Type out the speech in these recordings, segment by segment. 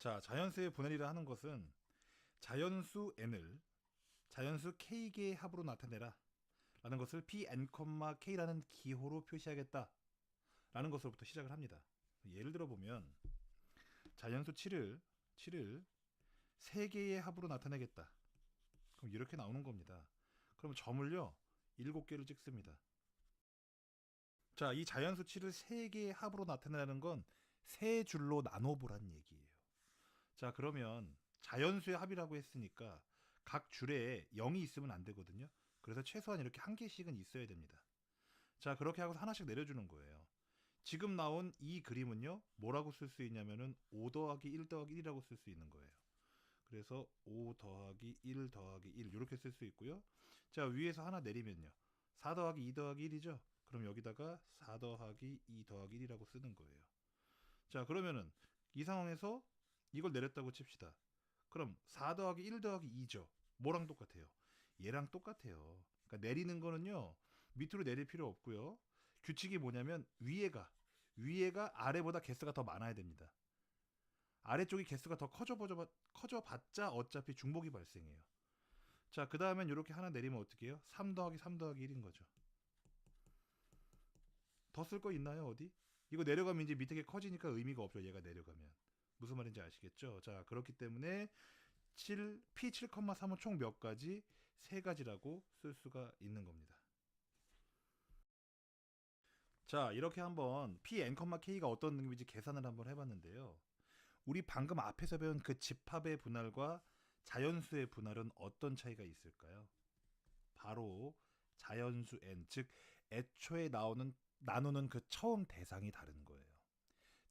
자, 자연수의 분할이라 하는 것은 자연수 n을 자연수 k개의 합으로 나타내라 라는 것을 pn, k라는 기호로 표시하겠다 라는 것으로부터 시작을 합니다. 예를 들어 보면 자연수 7을 3개의 합으로 나타내겠다. 그럼 이렇게 나오는 겁니다. 그럼 점을요 7개를 찍습니다. 자, 이 자연수 7을 3개의 합으로 나타내는 건 3줄로 나눠보란 얘기예요. 자, 그러면 자연수의 합이라고 했으니까 각 줄에 0이 있으면 안 되거든요. 그래서 최소한 이렇게 한 개씩은 있어야 됩니다. 자, 그렇게 하고서 하나씩 내려주는 거예요. 지금 나온 이 그림은요, 뭐라고 쓸 수 있냐면은 5 더하기 1 더하기 1이라고 쓸 수 있는 거예요. 그래서 5 더하기 1 더하기 1 이렇게 쓸 수 있고요. 자, 위에서 하나 내리면요, 4 더하기 2 더하기 1이죠. 그럼 여기다가 4 더하기 2 더하기 1이라고 쓰는 거예요. 자, 그러면은 이 상황에서 이걸 내렸다고 칩시다. 그럼 4 더하기 1 더하기 2죠. 뭐랑 똑같아요? 얘랑 똑같아요. 그러니까 내리는 거는요, 밑으로 내릴 필요 없고요. 규칙이 뭐냐면 위에가 아래보다 개수가 더 많아야 됩니다. 아래쪽이 개수가 더 커져봤자 어차피 중복이 발생해요. 자, 그 다음엔 이렇게 하나 내리면 어떻게 해요? 3 더하기 3 더하기 1인 거죠. 더 쓸 거 있나요, 어디? 이거 내려가면 이제 밑에 게 커지니까 의미가 없죠, 얘가 내려가면. 무슨 말인지 아시겠죠? 자, 그렇기 때문에 P7,3은 총 몇 가지? 3가지라고 쓸 수가 있는 겁니다. 자, 이렇게 한번 Pn, K가 어떤 능력인지 계산을 한번 해봤는데요. 우리 방금 앞에서 배운 그 집합의 분할과 자연수의 분할은 어떤 차이가 있을까요? 바로 자연수 n, 즉 애초에 나누는 그 처음 대상이 다른 거예요.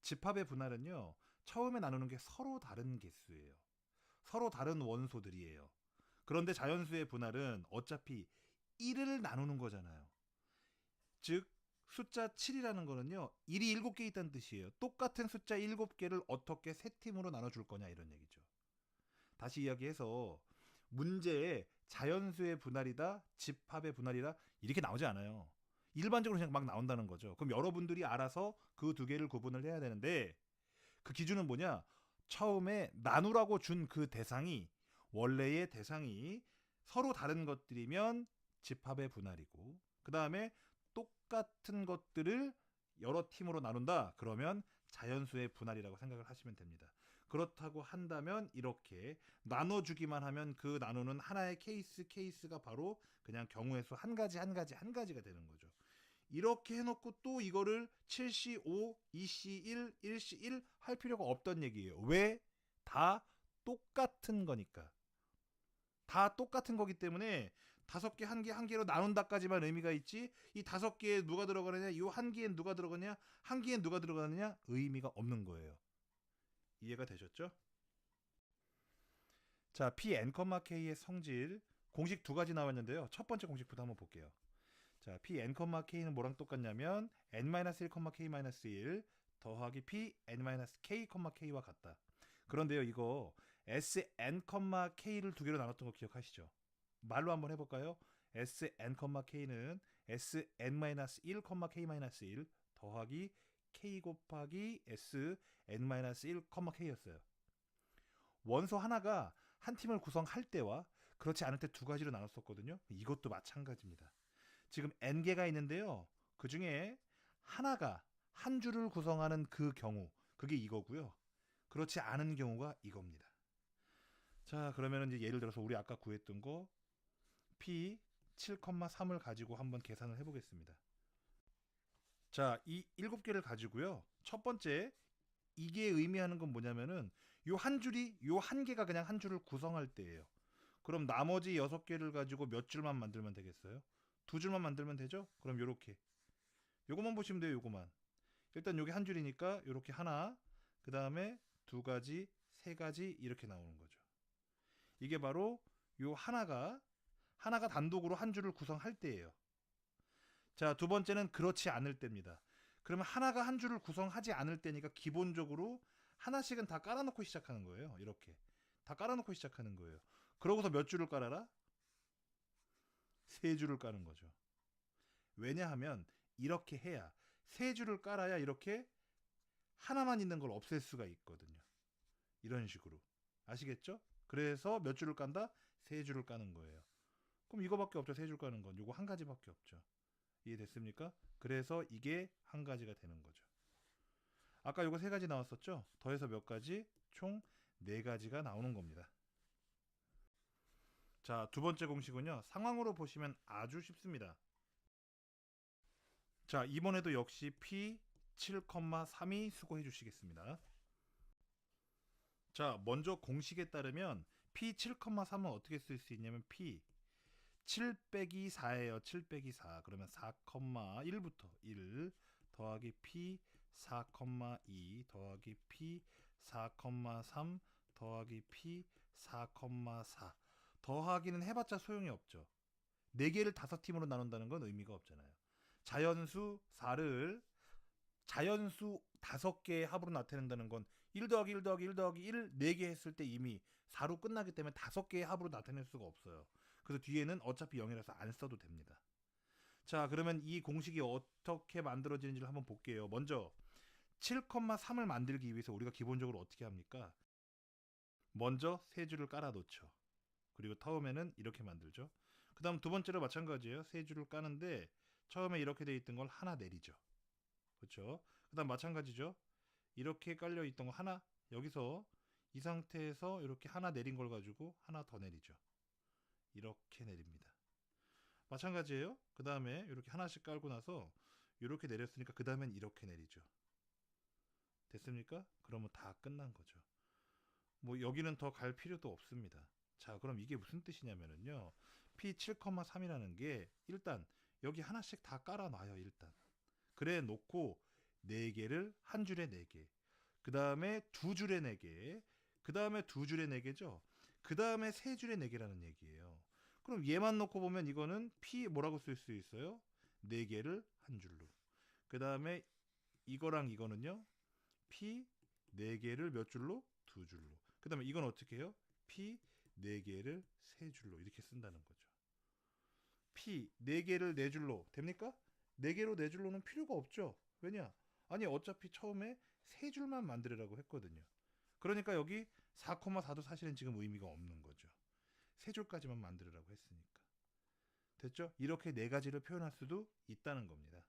집합의 분할은요, 처음에 나누는 게 서로 다른 개수예요. 서로 다른 원소들이에요. 그런데 자연수의 분할은 어차피 1을 나누는 거잖아요. 즉 숫자 7이라는 거는요, 1이 7개 있다는 뜻이에요. 똑같은 숫자 7개를 어떻게 세 팀으로 나눠줄 거냐 이런 얘기죠. 다시 이야기해서 문제에 자연수의 분할이다, 집합의 분할이다 이렇게 나오지 않아요. 일반적으로 그냥 막 나온다는 거죠. 그럼 여러분들이 알아서 그 두 개를 구분을 해야 되는데, 그 기준은 뭐냐? 처음에 나누라고 준 그 대상이, 원래의 대상이 서로 다른 것들이면 집합의 분할이고, 그 다음에 똑같은 것들을 여러 팀으로 나눈다 그러면 자연수의 분할이라고 생각을 하시면 됩니다. 그렇다고 한다면 이렇게 나눠주기만 하면 그 나누는 하나의 케이스가 바로 그냥 경우의 수 한 가지가 되는 거죠. 이렇게 해놓고 또 이거를 7C 5, 2C 1, 1C 1 할 필요가 없던 얘기예요. 왜? 다 똑같은 거니까. 다 똑같은 거기 때문에 5개, 한 개로 나눈다까지만 의미가 있지, 이 5개에 누가 들어가느냐, 이 한 개엔 누가 들어가느냐, 한 개엔 누가 들어가느냐 의미가 없는 거예요. 이해가 되셨죠? 자, Pn, K의 성질 공식 2가지 나왔는데요. 첫 번째 공식부터 한번 볼게요. 자, Pn, K는 뭐랑 똑같냐면 n-1, 더하기 Pn-k, K와 같다. 그런데요, 이거 Sn, K를 2개로 나눴던 거 기억하시죠? 말로 한번 해볼까요? Sn, K는 Sn-1, K-1 더하기 K 곱하기 Sn-1, K였어요. 원소 하나가 한 팀을 구성할 때와 그렇지 않을 때 2가지로 나눴었거든요. 이것도 마찬가지입니다. 지금 n개가 있는데요. 그 중에 하나가 한 줄을 구성하는 그 경우, 그게 이거고요. 그렇지 않은 경우가 이겁니다. 자, 그러면 이제 예를 들어서 우리 아까 구했던 거 P 7,3을 가지고 한번 계산을 해보겠습니다. 자, 이 7개를 가지고요. 첫 번째, 이게 의미하는 건 뭐냐면은 요 한 개가 그냥 한 줄을 구성할 때예요. 그럼 나머지 6개를 가지고 몇 줄만 만들면 되겠어요? 2줄만 만들면 되죠? 그럼 요렇게. 요거만 보시면 돼요, 요거만. 일단 요게 한 줄이니까 요렇게 하나, 그 다음에 2가지, 3가지 이렇게 나오는 거죠. 이게 바로 요 하나가 단독으로 한 줄을 구성할 때예요. 자, 두 번째는 그렇지 않을 때입니다. 그러면 하나가 한 줄을 구성하지 않을 때니까 기본적으로 하나씩은 다 깔아놓고 시작하는 거예요. 이렇게. 다 깔아놓고 시작하는 거예요. 그러고서 몇 줄을 깔아라? 3줄을 까는 거죠. 왜냐하면 이렇게 해야, 3줄을 깔아야 이렇게 하나만 있는 걸 없앨 수가 있거든요. 이런 식으로. 아시겠죠? 그래서 몇 줄을 깐다? 세 줄을 까는 거예요. 그럼 이거밖에 없죠. 세 줄 까는 건. 요거 한 가지밖에 없죠. 이해됐습니까? 그래서 이게 한 가지가 되는 거죠. 아까 요거 세 가지 나왔었죠? 더해서 몇 가지? 총 네 가지가 나오는 겁니다. 자, 두 번째 공식은요. 상황으로 보시면 아주 쉽습니다. 자, 이번에도 역시 P 7,3이 수고해 주시겠습니다. 자, 먼저 공식에 따르면 P 7,3은 어떻게 쓸 수 있냐면 P 7 빼기 4예요. 7 빼기 4. 그러면 4,1부터 1 더하기 P 4,2 더하기 P 4,3 더하기 P 4,4 더하기는 해봤자 소용이 없죠. 4개를 5팀으로 나눈다는 건 의미가 없잖아요. 자연수 4를 자연수 5개의 합으로 나타낸다는 건 1 더하기 1 더하기 1 더하기 1 4개 했을 때 이미 4로 끝나기 때문에 5개의 합으로 나타낼 수가 없어요. 그래서 뒤에는 어차피 0이라서 안 써도 됩니다. 자, 그러면 이 공식이 어떻게 만들어지는지를 한번 볼게요. 먼저 7,3을 만들기 위해서 우리가 기본적으로 어떻게 합니까? 먼저 세 줄을 깔아 놓죠. 그리고 처음에는 이렇게 만들죠. 그 다음 두 번째로 마찬가지예요. 세 줄을 까는데 처음에 이렇게 돼 있던 걸 하나 내리죠. 그렇죠? 그 다음 마찬가지죠. 이렇게 깔려 있던 거 하나, 여기서 이 상태에서 이렇게 하나 내린 걸 가지고 하나 더 내리죠. 이렇게 내립니다. 마찬가지예요. 그 다음에 이렇게 하나씩 깔고 나서 이렇게 내렸으니까 그 다음엔 이렇게 내리죠. 됐습니까? 그러면 다 끝난 거죠. 뭐 여기는 더 갈 필요도 없습니다. 자, 그럼 이게 무슨 뜻이냐면요. P 7,3이라는 게 일단 여기 하나씩 다 깔아놔요. 일단. 그래 놓고 4개를 한 줄에 4개. 그 다음에 두 줄에 4개. 그 다음에 두 줄에 4개죠. 그 다음에 세 줄에 4개라는 얘기예요. 그럼 얘만 놓고 보면 이거는 P 뭐라고 쓸 수 있어요? 4개를 한 줄로. 그 다음에 이거랑 이거는요. P 4개를 몇 줄로? 두 줄로. 그 다음에 이건 어떻게 해요? P 4개를 세 줄로 이렇게 쓴다는 거죠. P 4개를 네 줄로 됩니까? 4개로 네 줄로는 필요가 없죠. 왜냐? 아니 어차피 처음에 세 줄만 만들으라고 했거든요. 그러니까 여기 4,4도 사실은 지금 의미가 없는 거죠. 세 줄까지만 만들으라고 했으니까. 됐죠? 이렇게 네 가지를 표현할 수도 있다는 겁니다.